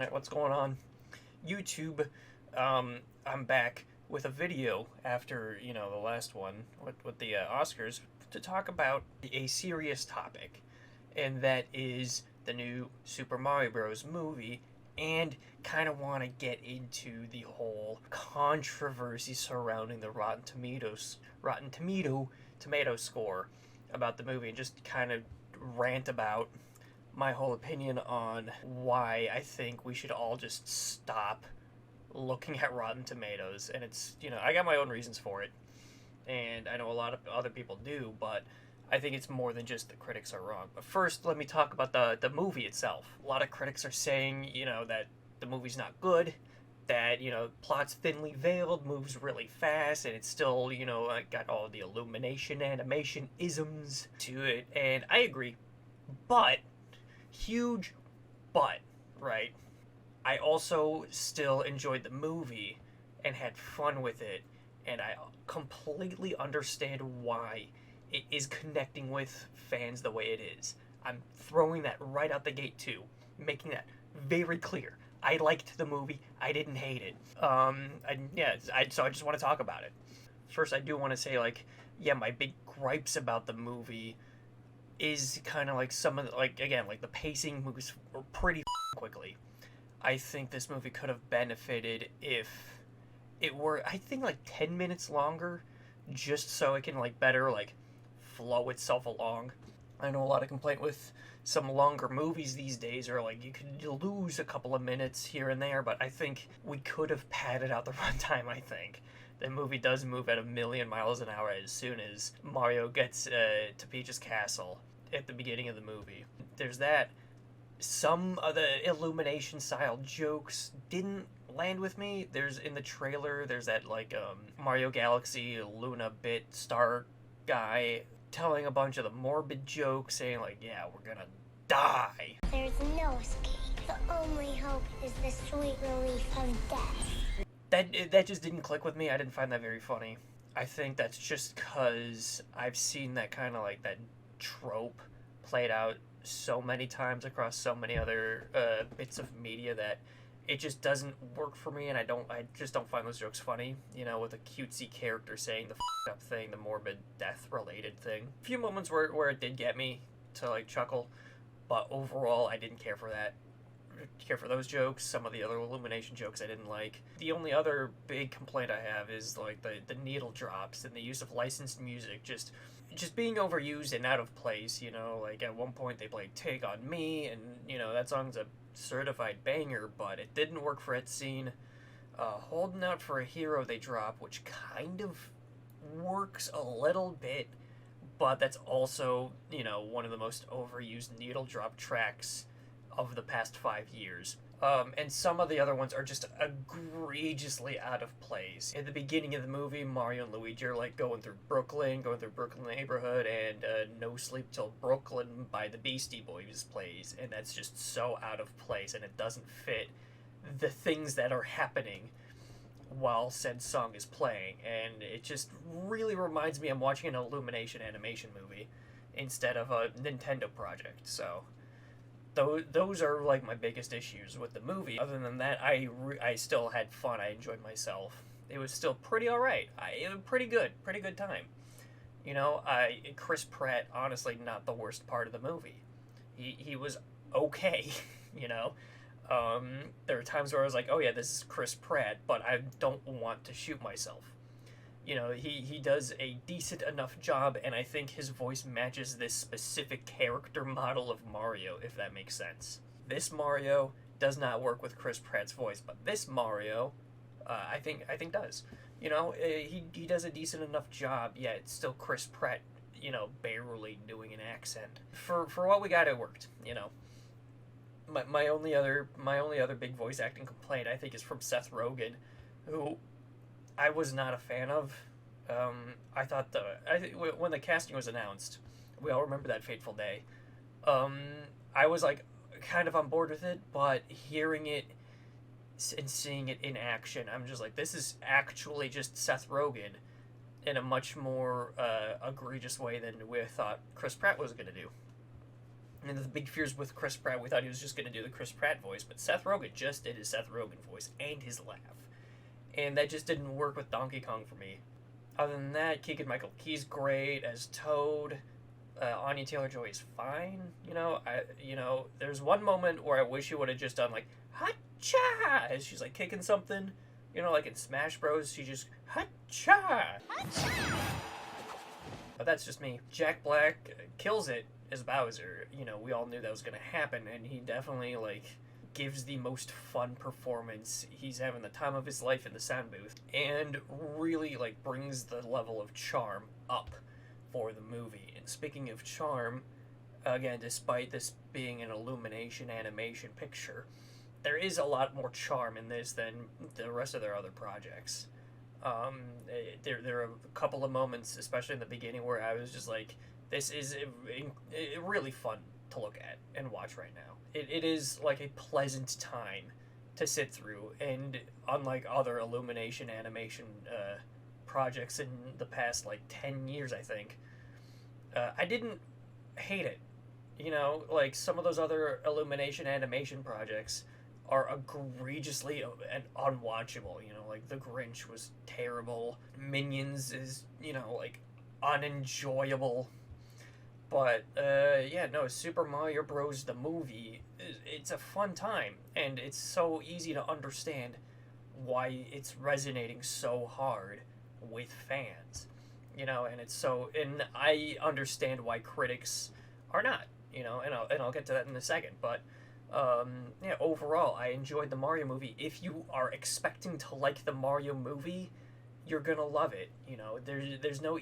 Alright, what's going on? YouTube, I'm back with a video after, the last one with the Oscars to talk about a serious topic, and that is the new Super Mario Bros. Movie, and kind of want to get into the whole controversy surrounding the Rotten Tomato score about the movie, and just kind of rant about my whole opinion on why I think we should all just stop looking at Rotten Tomatoes. And it's, I got my own reasons for it, and I know a lot of other people do, but I think it's more than just the critics are wrong. But first, let me talk about the movie itself. A lot of critics are saying, that the movie's not good, that, plot's thinly veiled, moves really fast, and it's still, got all the illumination animation isms to it, and I agree. But huge but, right? I also still enjoyed the movie and had fun with it, and I completely understand why it is connecting with fans the way it is. I'm throwing that right out the gate too, making that very clear. I liked the movie. I didn't hate it. So I just want to talk about it. First, I do want to say, my big gripes about the movie is kind of like some of the, again, the pacing moves pretty quickly. I think this movie could have benefited if it were, I think, 10 minutes longer, just so it can better flow itself along. I know a lot of complaint with some longer movies these days are you could lose a couple of minutes here and there, but I think we could have padded out the runtime. I think the movie does move at a million miles an hour as soon as Mario gets to Peach's castle at the beginning of the movie. There's that. Some of the Illumination style jokes didn't land with me. There's in the trailer, there's that Mario Galaxy Luna bit star guy telling a bunch of the morbid jokes, saying yeah, we're gonna die. There's no escape. The only hope is the sweet relief of death. That just didn't click with me. I didn't find that very funny. I think that's just because I've seen that kind of that trope played out so many times across so many other bits of media that it just doesn't work for me, and I just don't find those jokes funny, with a cutesy character saying the up thing, the morbid death related thing. A few moments where it did get me to chuckle, but overall I didn't care for those jokes. Some of the other Illumination jokes I didn't like. The only other big complaint I have is the needle drops and the use of licensed music just being overused and out of place. At one point they played Take On Me, and that song's a certified banger, but it didn't work for its scene. Holding Out for a Hero they drop, which kind of works a little bit, but that's also, one of the most overused needle drop tracks of the past 5 years. And some of the other ones are just egregiously out of place. At the beginning of the movie, Mario and Luigi are going through Brooklyn neighborhood, and No Sleep Till Brooklyn by the Beastie Boys plays, and that's just so out of place, and it doesn't fit the things that are happening while said song is playing, and it just really reminds me I'm watching an Illumination animation movie instead of a Nintendo project. So those are my biggest issues with the movie. Other than that, I still had fun. I enjoyed myself. It was still pretty alright. It was pretty good time. Chris Pratt, honestly, not the worst part of the movie. He was okay. There were times where I was like, oh yeah, this is Chris Pratt, but I don't want to shoot myself. He does a decent enough job, and I think his voice matches this specific character model of Mario, if that makes sense. This Mario does not work with Chris Pratt's voice, but this Mario, I think does. He does a decent enough job, yet it's still Chris Pratt, barely doing an accent. For what we got, it worked. My only other big voice acting complaint, I think, is from Seth Rogen, who I was not a fan of. I thought when the casting was announced, we all remember that fateful day. I was kind of on board with it, but hearing it and seeing it in action, I'm just this is actually just Seth Rogen in a much more egregious way than we thought Chris Pratt was going to do. And the big fears with Chris Pratt, we thought he was just going to do the Chris Pratt voice, but Seth Rogen just did his Seth Rogen voice and his laugh. And that just didn't work with Donkey Kong for me. Other than that, Keegan-Michael Key's great as Toad. Anya Taylor-Joy is fine. There's one moment where I wish he would have just done like "ha-cha" as she's like kicking something. Like in Smash Bros, she just "ha-cha." But that's just me. Jack Black kills it as Bowser. We all knew that was gonna happen, and he definitely gives the most fun performance. He's having the time of his life in the sound booth, and really brings the level of charm up for the movie. And speaking of charm, again, despite this being an Illumination animation picture, there is a lot more charm in this than the rest of their other projects. There are a couple of moments, especially in the beginning, where I was just like, this is really fun to look at and watch right now. It is a pleasant time to sit through, and unlike other Illumination animation projects in the past 10 years, I think, I didn't hate it. Some of those other Illumination animation projects are egregiously and unwatchable. The Grinch was terrible. Minions is, unenjoyable. But, Super Mario Bros. The movie, it's a fun time, and it's so easy to understand why it's resonating so hard with fans, and and I understand why critics are not, and I'll get to that in a second, but, overall, I enjoyed the Mario movie. If you are expecting to like the Mario movie, you're gonna love it, there's no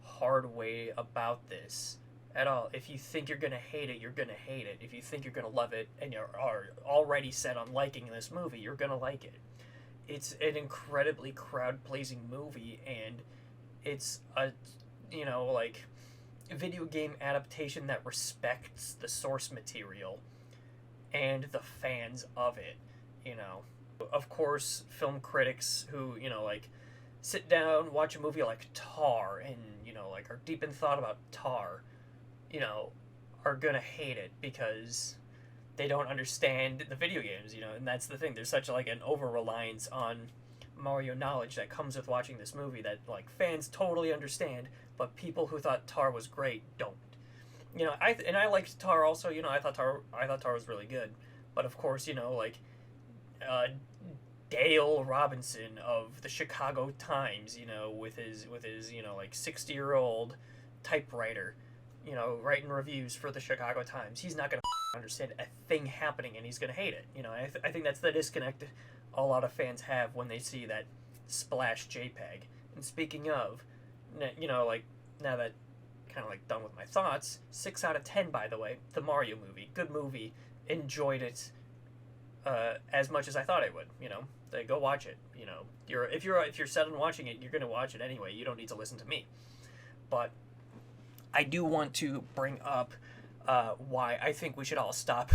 hard way about this at all. If you think you're gonna hate it, you're gonna hate it. If you think you're gonna love it and you are already set on liking this movie, you're gonna like it. It's an incredibly crowd-pleasing movie, and it's a video game adaptation that respects the source material and the fans of it. Of course, film critics who sit down, watch a movie like Tar, and are deep in thought about Tar, are gonna hate it because they don't understand the video games, and that's the thing. There's such an over-reliance on Mario knowledge that comes with watching this movie that fans totally understand, but people who thought Tar was great don't. I liked Tar also. I thought Tar was really good, but of course, Dale Robinson of the Chicago Times, with his 60-year-old typewriter, writing reviews for the Chicago Times. He's not going to understand a thing happening, and he's going to hate it. I think that's the disconnect a lot of fans have when they see that splash JPEG. And speaking of, now that kind of done with my thoughts, 6 out of 10, by the way, the Mario movie. Good movie. Enjoyed it as much as I thought I would. Go watch it. If you're set on watching it, you're gonna watch it anyway. You don't need to listen to me. But I do want to bring up why I think we should all stop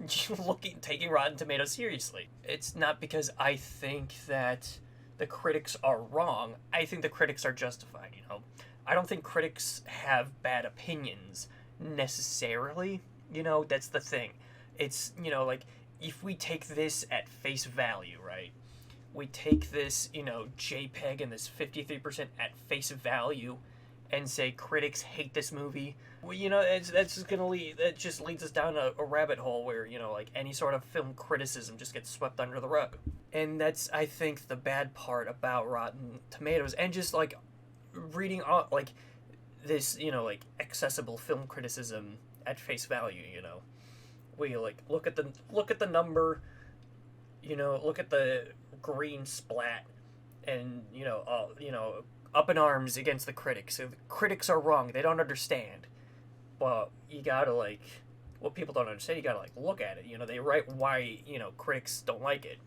taking Rotten Tomatoes seriously. It's not because I think that the critics are wrong. I think the critics are justified. I don't think critics have bad opinions necessarily. That's the thing. It's if we take this at face value, right? We take this, JPEG and this 53% at face value and say critics hate this movie. Well, that just leads us down a rabbit hole where, any sort of film criticism just gets swept under the rug. And that's, I think, the bad part about Rotten Tomatoes, and just, reading, this, accessible film criticism at face value, We look at the number, look at the green splat, and up in arms against the critics. So the critics are wrong. They don't understand. Well, you gotta what people don't understand. You gotta look at it. They write why critics don't like it.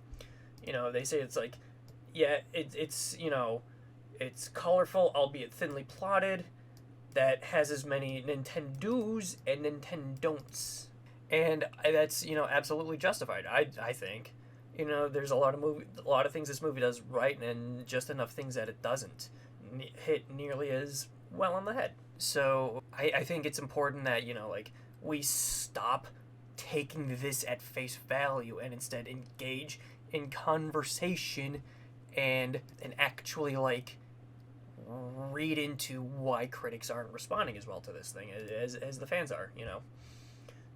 They say it's it's colorful, albeit thinly plotted, that has as many Nintendo's and Nintendon'ts. And that's, absolutely justified, I think. There's a lot of things this movie does right, and just enough things that it doesn't hit nearly as well on the head. So I think it's important that, like, we stop taking this at face value and instead engage in conversation and actually, like, read into why critics aren't responding as well to this thing as the fans are,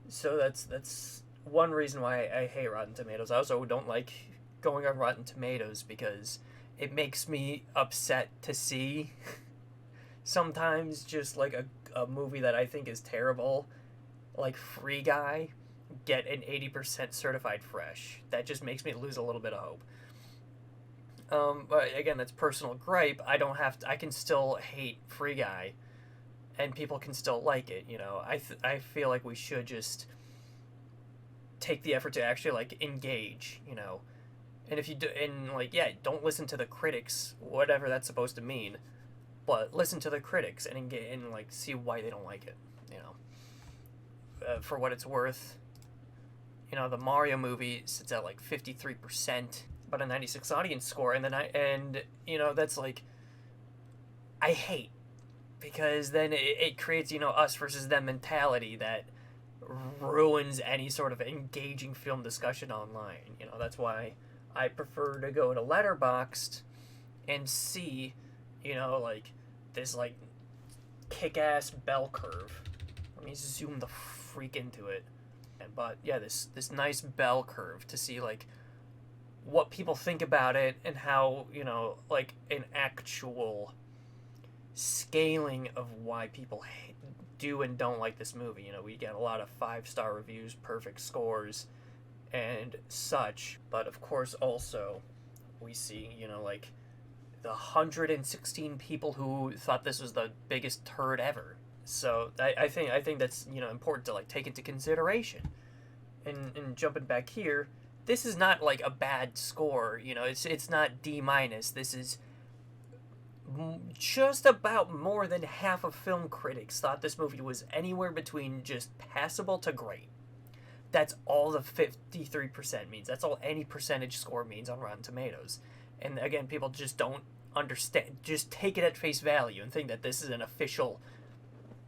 So that's one reason why I hate Rotten Tomatoes. I also don't like going on Rotten Tomatoes because it makes me upset to see sometimes just like a movie that I think is terrible, like Free Guy, get an 80% certified fresh. That just makes me lose a little bit of hope. But again, that's personal gripe. I can still hate Free Guy, and people can still like it. I feel like we should just take the effort to actually, like, engage. And if you do, and, like, yeah, don't listen to the critics, whatever that's supposed to mean, but listen to the critics and engage and, like, see why they don't like it. For what it's worth, the Mario movie sits at like 53%. But a 96 audience score, and that's like, I hate, because then it creates, us versus them mentality that ruins any sort of engaging film discussion online. That's why I prefer to go to Letterboxd and see, like, this, like, kick-ass bell curve. Let me zoom the freak into it. But yeah, this nice bell curve to see, like, what people think about it and how, like, an actual scaling of why people do and don't like this movie. We get a lot of 5-star reviews, perfect scores, and such. But of course, also, we see, like, the 116 people who thought this was the biggest turd ever. So I think that's, important to, like, take into consideration. And jumping back here, this is not like a bad score, it's not D-. This is just about more than half of film critics thought this movie was anywhere between just passable to great. That's all the 53% means. That's all any percentage score means on Rotten Tomatoes. And again, people just don't understand, just take it at face value and think that this is an official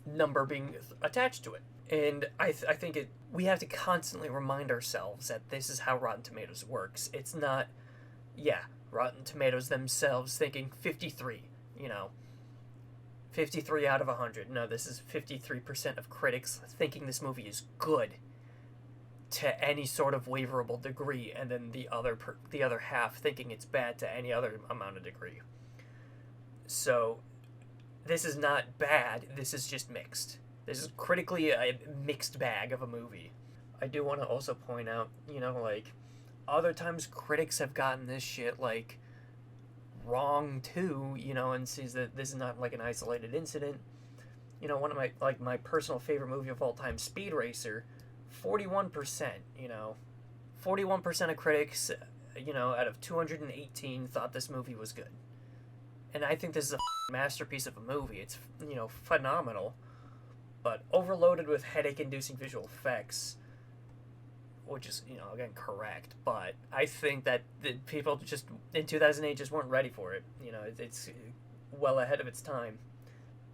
number being attached to it. And I think we have to constantly remind ourselves that this is how Rotten Tomatoes works. It's not, Rotten Tomatoes themselves thinking 53, 53 out of 100. No, this is 53% of critics thinking this movie is good to any sort of waverable degree, and then the other half thinking it's bad to any other amount of degree. So this is not bad, this is just mixed. This is critically a mixed bag of a movie. I do want to also point out, like, other times critics have gotten this shit, like, wrong too, and sees that this is not, like, an isolated incident. One of my personal favorite movie of all time, Speed Racer, 41%, 41% of critics, out of 218 thought this movie was good. And I think this is a masterpiece of a movie. It's, phenomenal. But overloaded with headache-inducing visual effects, which is, again, correct. But I think that the people just, in 2008, just weren't ready for it. It's well ahead of its time.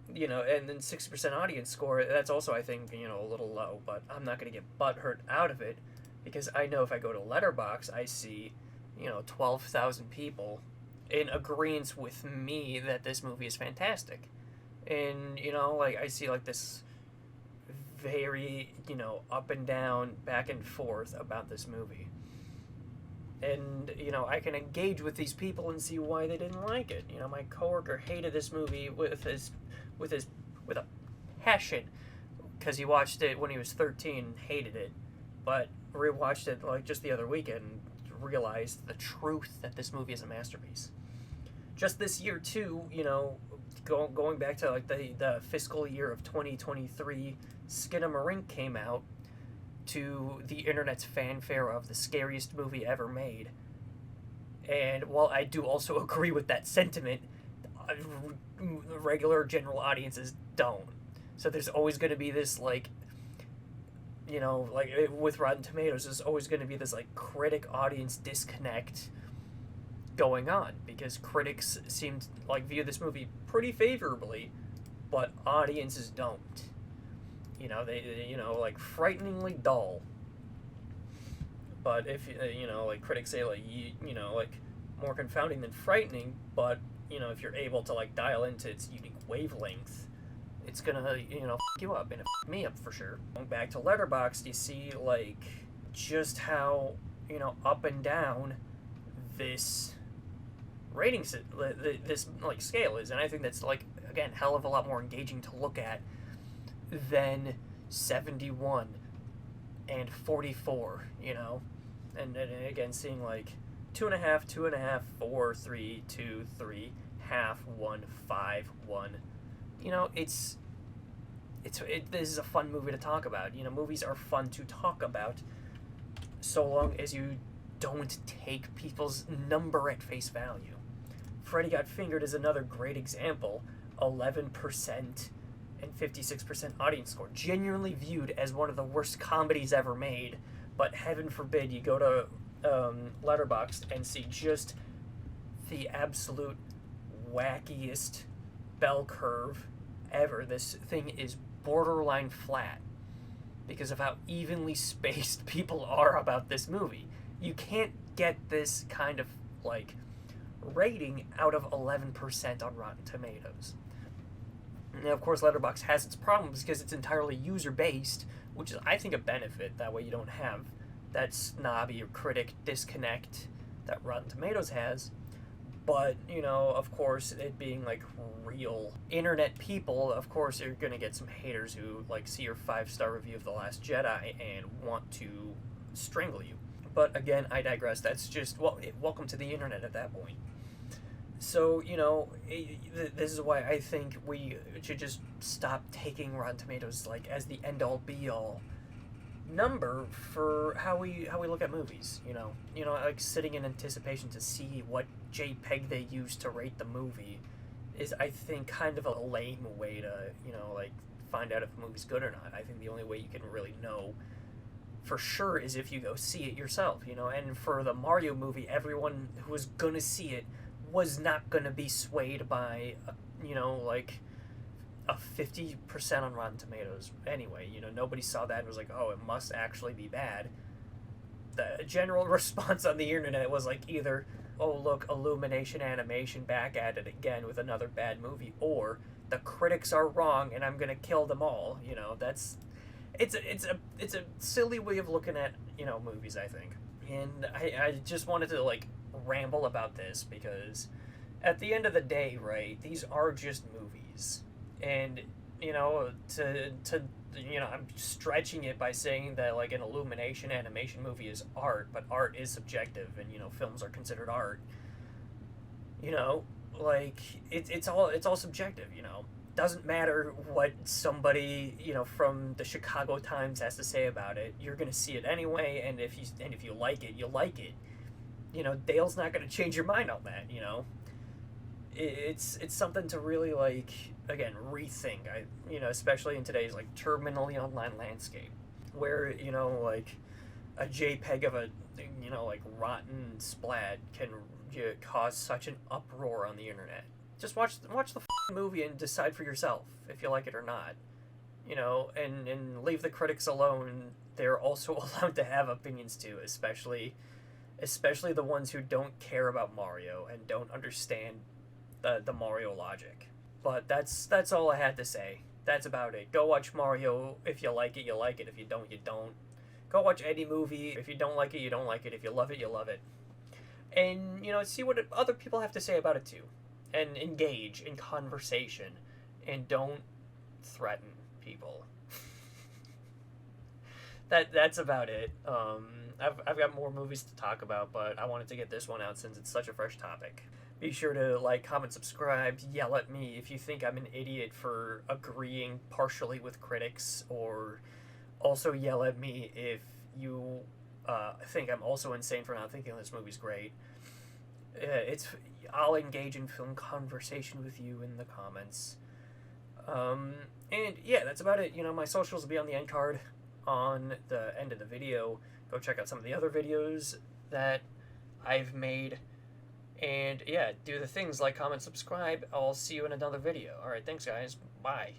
And then 60% audience score, that's also, I think, a little low. But I'm not going to get butthurt out of it, because I know if I go to Letterboxd, I see, 12,000 people in agreement with me that this movie is fantastic. And, like, I see, like, this very, up and down, back and forth about this movie. And, I can engage with these people and see why they didn't like it. My coworker hated this movie with a passion, because he watched it when he was 13 and hated it, but rewatched it, like, just the other weekend and realized the truth that this movie is a masterpiece. Just this year, too, going back to, like, the fiscal year of 2023, Skinamarink came out to the internet's fanfare of the scariest movie ever made. And while I do also agree with that sentiment, regular general audiences don't. So there's always going to be this, like, like with Rotten Tomatoes, there's always going to be this, like, critic-audience disconnect going on, because critics seem to, like, view this movie pretty favorably, but audiences don't. You know, you know, like, frighteningly dull. But if, you know, like, critics say, like, you know, like, more confounding than frightening, but, you know, if you're able to, like, dial into its unique wavelength, it's gonna, you know, f you up, and it f me up for sure. Going back to Letterboxd, you see, like, just how, you know, up and down this this, like, scale is, and I think that's, like, again, hell of a lot more engaging to look at than 71 and 44, you know? And again, seeing, like, 2.5, 2.5, 4, 3, 2, 3, half, 1, 5, 1. You know, this is a fun movie to talk about. You know, movies are fun to talk about so long as you don't take people's number at face value. Freddy Got Fingered is another great example. 11% and 56% audience score. Genuinely viewed as one of the worst comedies ever made, but heaven forbid you go to Letterboxd and see just the absolute wackiest bell curve ever. This thing is borderline flat because of how evenly spaced people are about this movie. You can't get this kind of, like, rating out of 11% on Rotten Tomatoes. Now, of course, Letterboxd has its problems because it's entirely user-based, which is, I think, a benefit. That way you don't have that snobby or critic disconnect that Rotten Tomatoes has. But, you know, of course, it being, like, real internet people, of course, you're going to get some haters who, like, see your 5-star review of The Last Jedi and want to strangle you. But, again, I digress. That's just, well, welcome to the internet at that point. So, you know, this is why I think we should just stop taking Rotten Tomatoes, like, as the end-all, be-all number for how we look at movies, you know, like, sitting in anticipation to see what JPEG they use to rate the movie is, I think, kind of a lame way to, you know, like, find out if a movie's good or not. I think the only way you can really know for sure is if you go see it yourself, you know. And for the Mario movie, everyone who was gonna see it was not gonna be swayed by, you know, like, a 50% on Rotten Tomatoes. Anyway, you know, nobody saw that and was like, oh, it must actually be bad. The general response on the internet was, like, either, oh, look, Illumination Animation back at it again with another bad movie, or the critics are wrong and I'm gonna kill them all. You know, it's a silly way of looking at, you know, movies, I think. And I just wanted to, like, ramble about this because at the end of the day, right, these are just movies. And, you know, to you know, I'm stretching it by saying that, like, an Illumination Animation movie is art, but art is subjective, and, you know, films are considered art. You know, like, it's all subjective, you know. Doesn't matter what somebody, you know, from the Chicago Times has to say about it. You're gonna see it anyway, and if you like it, you like it. You know, Dale's not gonna change your mind on that, you know. It's something to really, like, again, rethink. You know, especially in today's, like, terminally online landscape, where, you know, like, a JPEG of a, you know, like, rotten splat can cause such an uproar on the internet. Just watch the movie and decide for yourself if you like it or not. You know, and leave the critics alone. They're also allowed to have opinions too, especially the ones who don't care about Mario and don't understand the Mario logic. But that's all I had to say. That's about it. Go watch Mario. If you like it, you like it. If you don't, you don't. Go watch any movie. If you don't like it, you don't like it. If you love it, you love it. And, you know, see what other people have to say about it too. And engage in conversation. And don't threaten people. That's about it. I've got more movies to talk about, but I wanted to get this one out since it's such a fresh topic. Be sure to like, comment, subscribe, yell at me if you think I'm an idiot for agreeing partially with critics, or also yell at me if you think I'm also insane for not thinking this movie's great. I'll engage in film conversation with you in the comments. And yeah, that's about it. You know, my socials will be on the end card on the end of the video. Go check out some of the other videos that I've made. And yeah, do the things like comment, subscribe. I'll see you in another video. Alright, thanks guys. Bye.